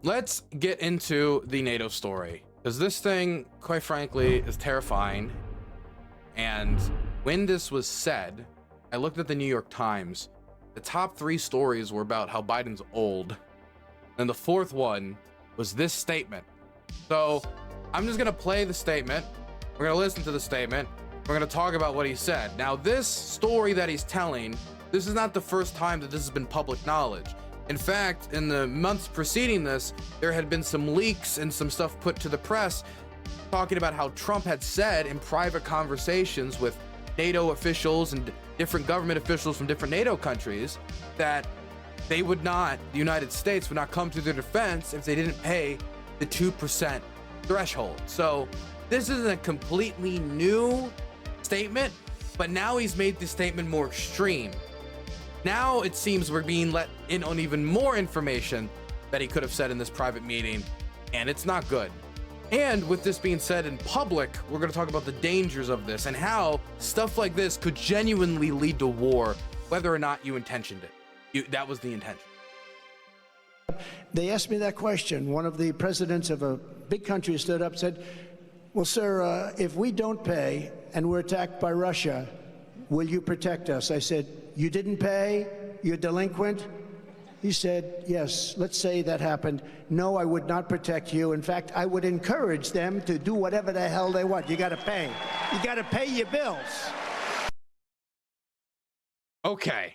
let's get into the NATO story, because this thing, quite frankly, is terrifying. And when this was said, I looked at the New York Times. The top 3 stories were about how Biden's old. And the 4th one was this statement. So I'm just going to play the statement. We're going to listen to the statement. We're going to talk about what he said. Now, this story that he's telling, this is not the first time that this has been public knowledge. In fact, in the months preceding this, there had been some leaks and some stuff put to the press talking about how Trump had said in private conversations with NATO officials and different government officials from different NATO countries that they would not, the United States would not come to their defense if they didn't pay the 2% threshold. So this isn't a completely new statement, but now he's made the statement more extreme. Now it seems we're being let in on even more information that he could have said in this private meeting, and it's not good. And with this being said in public, we're going to talk about the dangers of this and how stuff like this could genuinely lead to war, whether or not you intentioned it. That was the intention. They asked me that question. One of the presidents of a big country stood up and said, well, sir, if we don't pay and we're attacked by Russia, will you protect us? I said, you didn't pay? You're delinquent? He said, yes, let's say that happened. No, I would not protect you. In fact, I would encourage them to do whatever the hell they want. You got to pay. You got to pay your bills. Okay.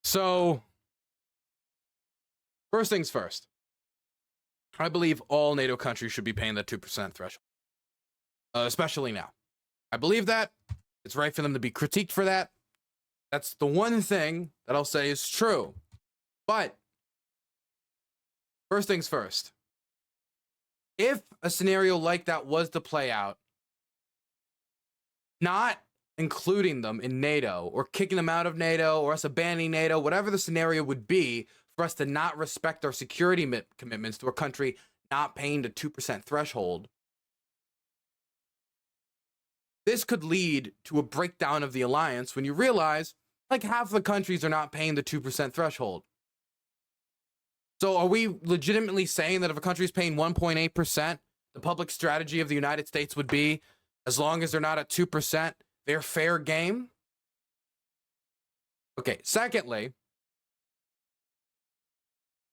So, first things first. I believe all NATO countries should be paying that 2% threshold. Especially now. I believe that. It's right for them to be critiqued for that. That's the one thing that I'll say is true. But, first things first. If a scenario like that was to play out, not including them in NATO or kicking them out of NATO or us abandoning NATO, whatever the scenario would be for us to not respect our security commitments to a country not paying the 2% threshold, this could lead to a breakdown of the alliance when you realize like half the countries are not paying the 2% threshold. So are we legitimately saying that if a country is paying 1.8%, the public strategy of the United States would be, as long as they're not at 2%, they're fair game? Okay, secondly,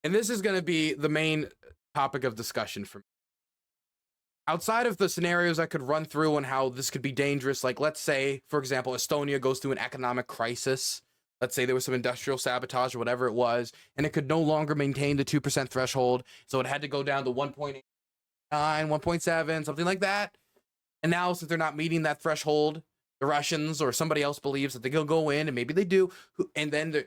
and this is going to be the main topic of discussion for me. Outside of the scenarios I could run through on how this could be dangerous, like let's say, for example, Estonia goes through an economic crisis. Let's say there was some industrial sabotage or whatever it was, and it could no longer maintain the 2% threshold. So it had to go down to 1.89, 1.7, something like that. And now, since they're not meeting that threshold, the Russians or somebody else believes that they can go in, and maybe they do. And then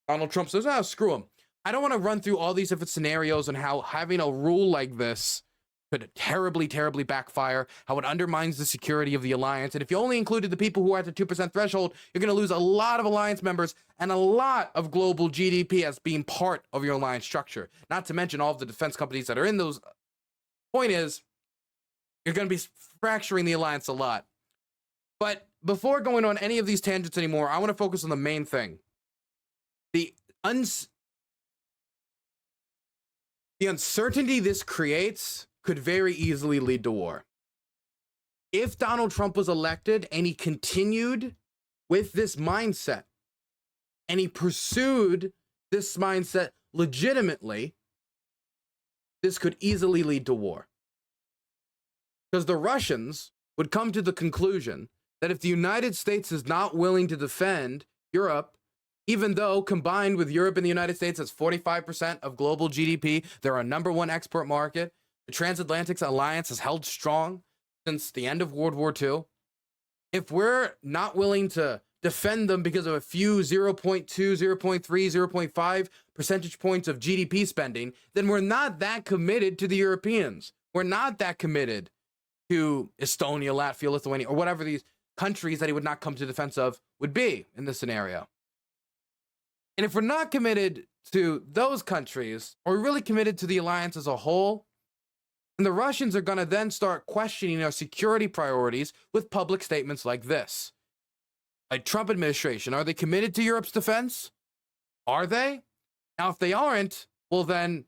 Donald Trump says, oh, screw them. I don't want to run through all these different scenarios and how having a rule like this could terribly, terribly backfire, how it undermines the security of the alliance. And if you only included the people who are at the 2% threshold, you're going to lose a lot of alliance members and a lot of global GDP as being part of your alliance structure. Not to mention all of the defense companies that are in those. Point is, you're going to be fracturing the alliance a lot. But before going on any of these tangents anymore, I want to focus on the main thing. The uncertainty this creates could very easily lead to war. If Donald Trump was elected and he continued with this mindset and he pursued this mindset legitimately, this could easily lead to war. Because the Russians would come to the conclusion that if the United States is not willing to defend Europe, even though combined with Europe and the United States, that's 45% of global GDP, they're our number one export market. The transatlantic alliance has held strong since the end of World War II. If we're not willing to defend them because of a few 0.2, 0.3, 0.5 percentage points of GDP spending, then we're not that committed to the Europeans. We're not that committed to Estonia, Latvia, Lithuania, or whatever these countries that he would not come to defense of would be in this scenario. And if we're not committed to those countries, or really committed to the alliance as a whole, and the Russians are going to then start questioning our security priorities with public statements like this. A Trump administration, are they committed to Europe's defense? Are they? Now, if they aren't, well then,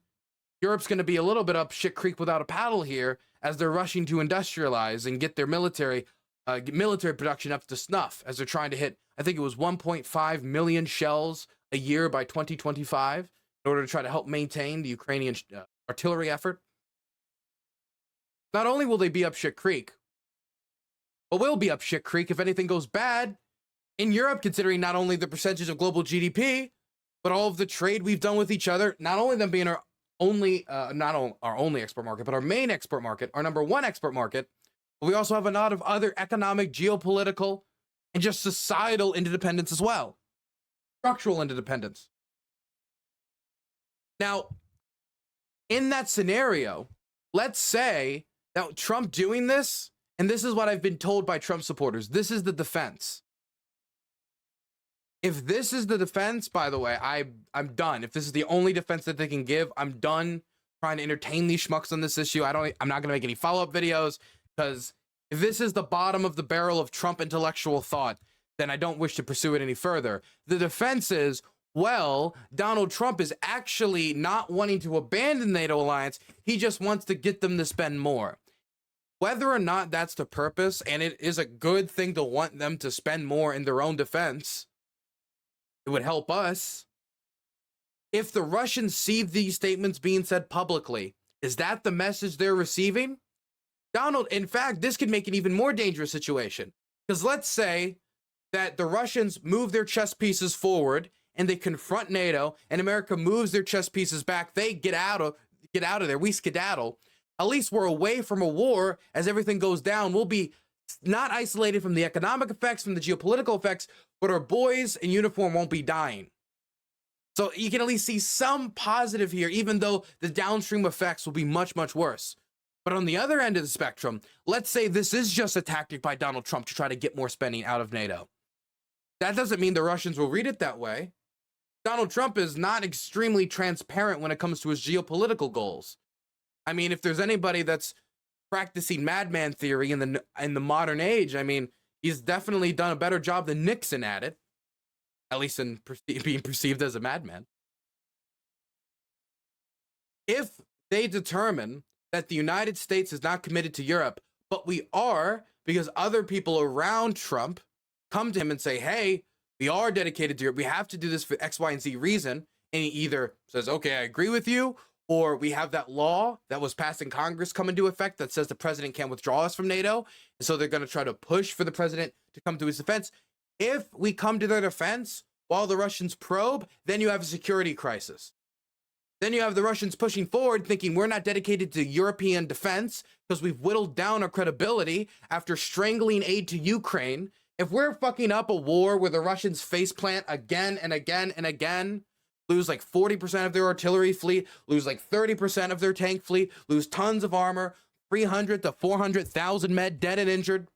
Europe's going to be a little bit up shit creek without a paddle here as they're rushing to industrialize and get their military production up to snuff as they're trying to hit, I think it was 1.5 million shells a year by 2025 in order to try to help maintain the Ukrainian artillery effort. Not only will they be up shit creek, but we'll be up shit creek if anything goes bad in Europe, considering not only the percentage of global GDP, but all of the trade we've done with each other, not only them being our only, not our only export market, but our main export market, our number one export market. But we also have a lot of other economic, geopolitical, and just societal interdependence as well. Structural interdependence. Now, in that scenario, let's say that Trump doing this, and this is what I've been told by Trump supporters, this is the defense. If this is the defense, by the way, I'm done. If this is the only defense that they can give, I'm done trying to entertain these schmucks on this issue. I'm not going to make any follow-up videos, because if this is the bottom of the barrel of Trump intellectual thought, then I don't wish to pursue it any further. The defense is, well, Donald Trump is actually not wanting to abandon the NATO alliance. He just wants to get them to spend more. Whether or not that's the purpose, and it is a good thing to want them to spend more in their own defense, it would help us. If the Russians see these statements being said publicly, is that the message they're receiving? Donald, in fact, this could make an even more dangerous situation. Because let's say that the Russians move their chess pieces forward and they confront NATO, and America moves their chess pieces back. They get out of there. We skedaddle. At least we're away from a war. As everything goes down, we'll be not isolated from the economic effects, from the geopolitical effects, but our boys in uniform won't be dying. So you can at least see some positive here, even though the downstream effects will be much, much worse. But on the other end of the spectrum, let's say this is just a tactic by Donald Trump to try to get more spending out of NATO. That doesn't mean the Russians will read it that way. Donald Trump is not extremely transparent when it comes to his geopolitical goals. I mean, if there's anybody that's practicing madman theory in the modern age, I mean, he's definitely done a better job than Nixon at it, at least in being perceived as a madman. If they determine that the United States is not committed to Europe, but we are, because other people around Trump come to him and say, hey, we are dedicated to Europe, we have to do this for X, Y, and Z reason, and he either says, okay, I agree with you, or we have that law that was passed in Congress come into effect that says the president can't withdraw us from NATO, and so they're going to try to push for the president to come to his defense. If we come to their defense while the Russians probe, then you have a security crisis. Then you have the Russians pushing forward, thinking we're not dedicated to European defense because we've whittled down our credibility after strangling aid to Ukraine. If we're fucking up a war where the Russians faceplant again and again and again, lose like 40% of their artillery fleet, lose like 30% of their tank fleet, lose tons of armor, 300 to 400,000 men dead and injured,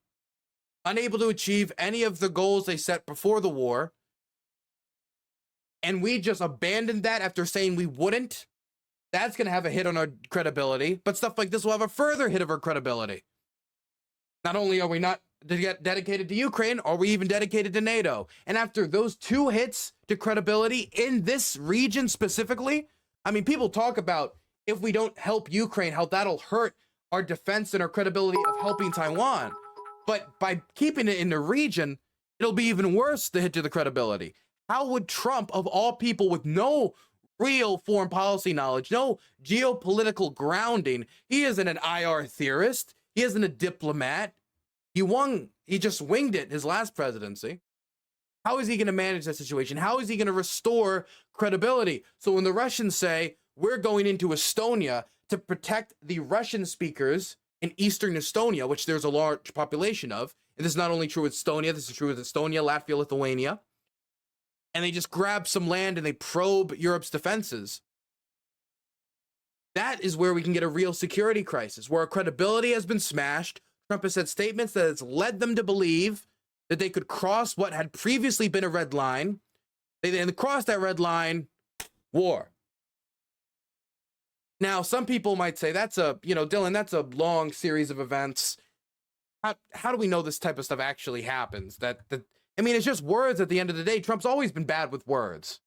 unable to achieve any of the goals they set before the war, and we just abandoned that after saying we wouldn't, that's going to have a hit on our credibility. But stuff like this will have a further hit of our credibility. Not only are we not dedicated to Ukraine, are we even dedicated to NATO? And after those two hits to credibility in this region specifically, I mean, people talk about if we don't help Ukraine, how that'll hurt our defense and our credibility of helping Taiwan. But by keeping it in the region, it'll be even worse, the hit to the credibility. How would Trump, of all people with no real foreign policy knowledge, no geopolitical grounding, he isn't an IR theorist, he isn't a diplomat, he just winged it his last presidency. How is he going to manage that situation? How is he going to restore credibility? So when the Russians say, we're going into Estonia to protect the Russian speakers in Eastern Estonia, which there's a large population of, and this is not only true with Estonia, this is true with Estonia, Latvia, Lithuania, and they just grab some land and they probe Europe's defenses, that is where we can get a real security crisis, where our credibility has been smashed. Trump has said statements that has led them to believe that they could cross what had previously been a red line. They then cross that red line, war. Now, some people might say, that's a, Dylan, that's a long series of events. How do we know this type of stuff actually happens? I mean, it's just words at the end of the day. Trump's always been bad with words.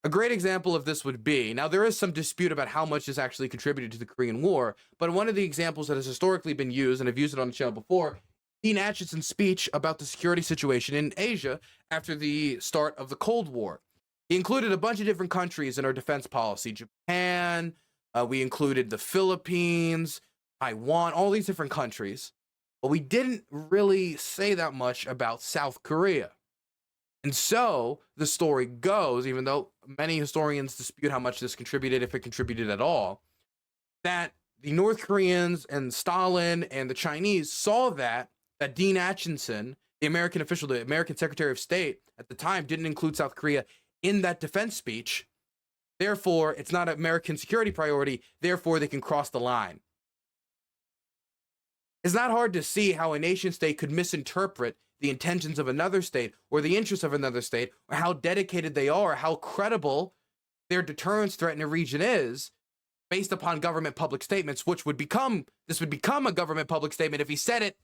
A great example of this would be, now there is some dispute about how much this actually contributed to the Korean War, but one of the examples that has historically been used, and I've used it on the channel before, Dean Acheson's speech about the security situation in Asia after the start of the Cold War. He included a bunch of different countries in our defense policy. Japan, we included the Philippines, Taiwan, all these different countries. But we didn't really say that much about South Korea. And so the story goes, even though many historians dispute how much this contributed, if it contributed at all, that the North Koreans and Stalin and the Chinese saw that Dean Acheson, the American official, the American Secretary of State at the time, didn't include South Korea in that defense speech. Therefore, it's not an American security priority. Therefore, they can cross the line. It's not hard to see how a nation state could misinterpret the intentions of another state or the interests of another state, or how dedicated they are, how credible their deterrence threat in a region is, based upon government public statements, this would become a government public statement if he said it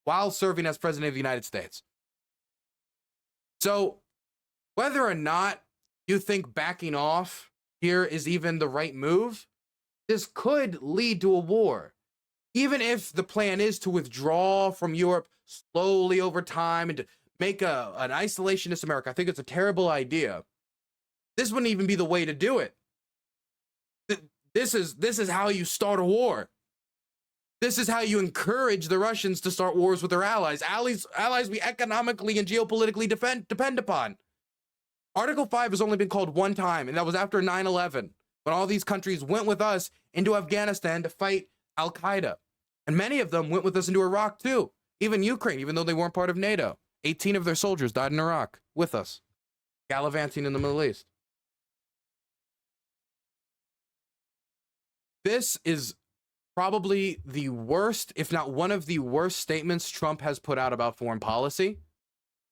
while serving as president of the United States. So whether or not you think backing off here is even the right move, this could lead to a war. Even if the plan is to withdraw from Europe slowly over time and to make an isolationist America, I think it's a terrible idea. This wouldn't even be the way to do it. This is how you start a war. This is how you encourage the Russians to start wars with their allies. Allies we economically and geopolitically depend upon. Article 5 has only been called one time, and that was after 9/11, when all these countries went with us into Afghanistan to fight Al-Qaeda. And many of them went with us into Iraq too. Even Ukraine, even though they weren't part of NATO. 18 of their soldiers died in Iraq with us, gallivanting in the Middle East. This is probably the worst, if not one of the worst statements Trump has put out about foreign policy.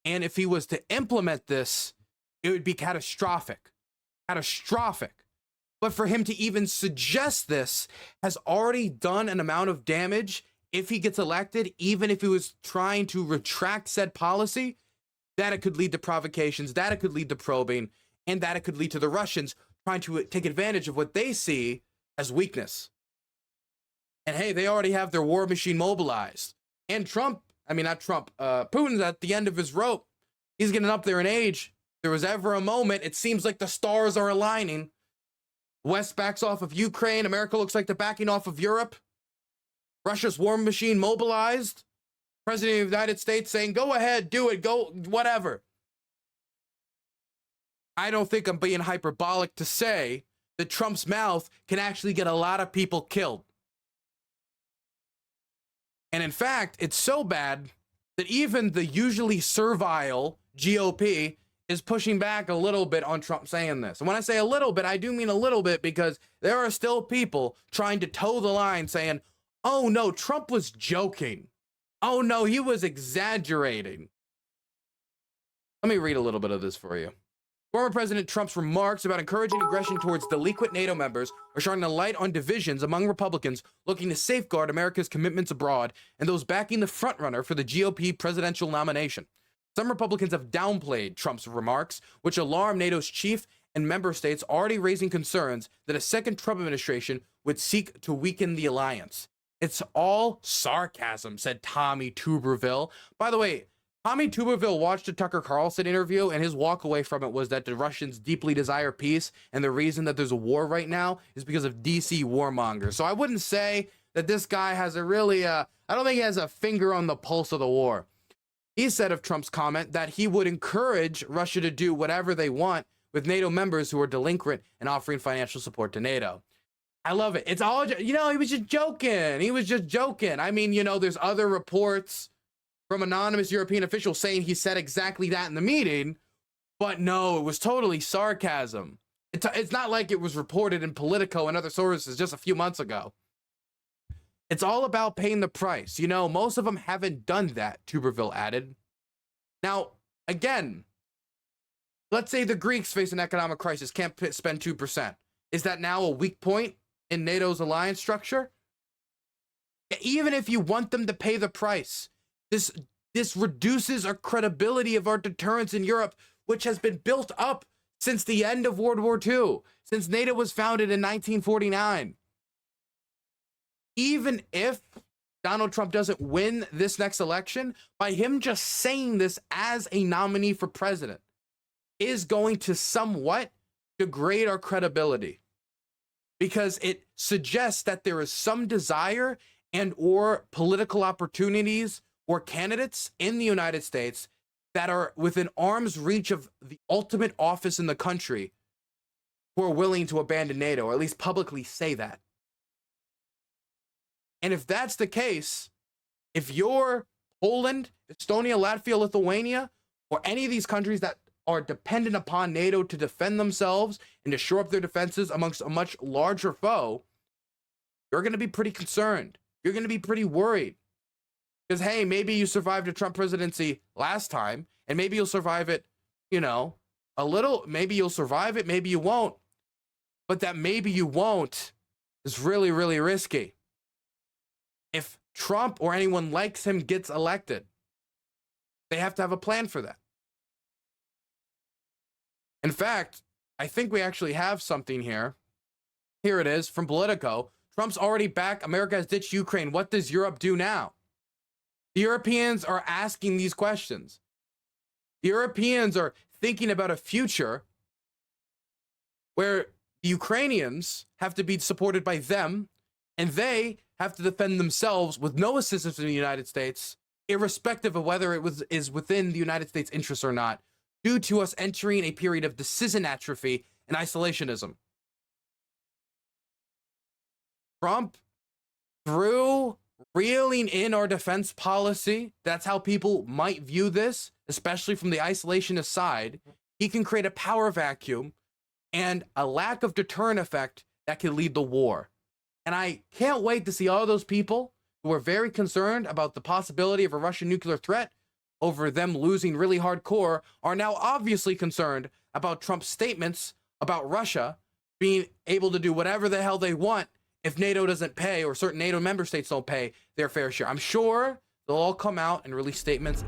And if he was to implement this, it would be catastrophic. Catastrophic. But for him to even suggest this has already done an amount of damage. If he gets elected, even if he was trying to retract said policy, that it could lead to provocations, that it could lead to probing, and that it could lead to the Russians trying to take advantage of what they see as weakness. And hey, they already have their war machine mobilized. And Putin's at the end of his rope. He's getting up there in age. If there was ever a moment, it seems like the stars are aligning. West backs off of Ukraine. America looks like they're backing off of Europe. Russia's war machine mobilized. President of the United States saying, go ahead, do it, go, whatever. I don't think I'm being hyperbolic to say that Trump's mouth can actually get a lot of people killed. And in fact, it's so bad that even the usually servile GOP is pushing back a little bit on Trump saying this. And when I say a little bit, I do mean a little bit, because there are still people trying to toe the line saying, oh no, Trump was joking. Oh no, he was exaggerating. Let me read a little bit of this for you. Former President Trump's remarks about encouraging aggression towards delinquent NATO members are shining a light on divisions among Republicans looking to safeguard America's commitments abroad and those backing the frontrunner for the GOP presidential nomination. Some Republicans have downplayed Trump's remarks, which alarm NATO's chief and member states, already raising concerns that a second Trump administration would seek to weaken the alliance. It's all sarcasm, said Tommy Tuberville. By the way, Tommy Tuberville watched a Tucker Carlson interview, and his walk away from it was that the Russians deeply desire peace, and the reason that there's a war right now is because of DC warmongers. So I wouldn't say that this guy has a really, I don't think he has a finger on the pulse of the war. He said of Trump's comment that he would encourage Russia to do whatever they want with NATO members who are delinquent and offering financial support to NATO. I love it. It's all, he was just joking. He was just joking. I mean, there's other reports from anonymous European officials saying he said exactly that in the meeting, but no, it was totally sarcasm. It's not like it was reported in Politico and other sources just a few months ago. It's all about paying the price. Most of them haven't done that, Tuberville added. Now, again, let's say the Greeks face an economic crisis, can't spend 2%. Is that now a weak point in NATO's alliance structure? Even if you want them to pay the price, this reduces our credibility of our deterrence in Europe, which has been built up since the end of World War II, since NATO was founded in 1949. Even if Donald Trump doesn't win this next election, by him just saying this as a nominee for president is going to somewhat degrade our credibility, because it suggests that there is some desire and or political opportunities or candidates in the United States that are within arm's reach of the ultimate office in the country who are willing to abandon NATO, or at least publicly say that. And if that's the case, if you're Poland, Estonia, Latvia, Lithuania, or any of these countries that are dependent upon NATO to defend themselves and to shore up their defenses amongst a much larger foe, you're going to be pretty concerned. You're going to be pretty worried. Because, hey, maybe you survived a Trump presidency last time, and maybe you'll survive it, you know, a little. Maybe you'll survive it, maybe you won't. But that maybe you won't is really, really risky. If Trump or anyone like him gets elected, they have to have a plan for that. In fact, I think we actually have something here. Here it is from Politico. Trump's already back. America has ditched Ukraine. What does Europe do now? The Europeans are asking these questions. The Europeans are thinking about a future where the Ukrainians have to be supported by them, and they have to defend themselves with no assistance from the United States, irrespective of whether it is within the United States' interests or not, due to us entering a period of decision atrophy and isolationism. Trump, through reeling in our defense policy, that's how people might view this, especially from the isolationist side, he can create a power vacuum and a lack of deterrent effect that could lead to war. And I can't wait to see all those people who are very concerned about the possibility of a Russian nuclear threat over them losing really hardcore are now obviously concerned about Trump's statements about Russia being able to do whatever the hell they want if NATO doesn't pay, or certain NATO member states don't pay their fair share. I'm sure they'll all come out and release statements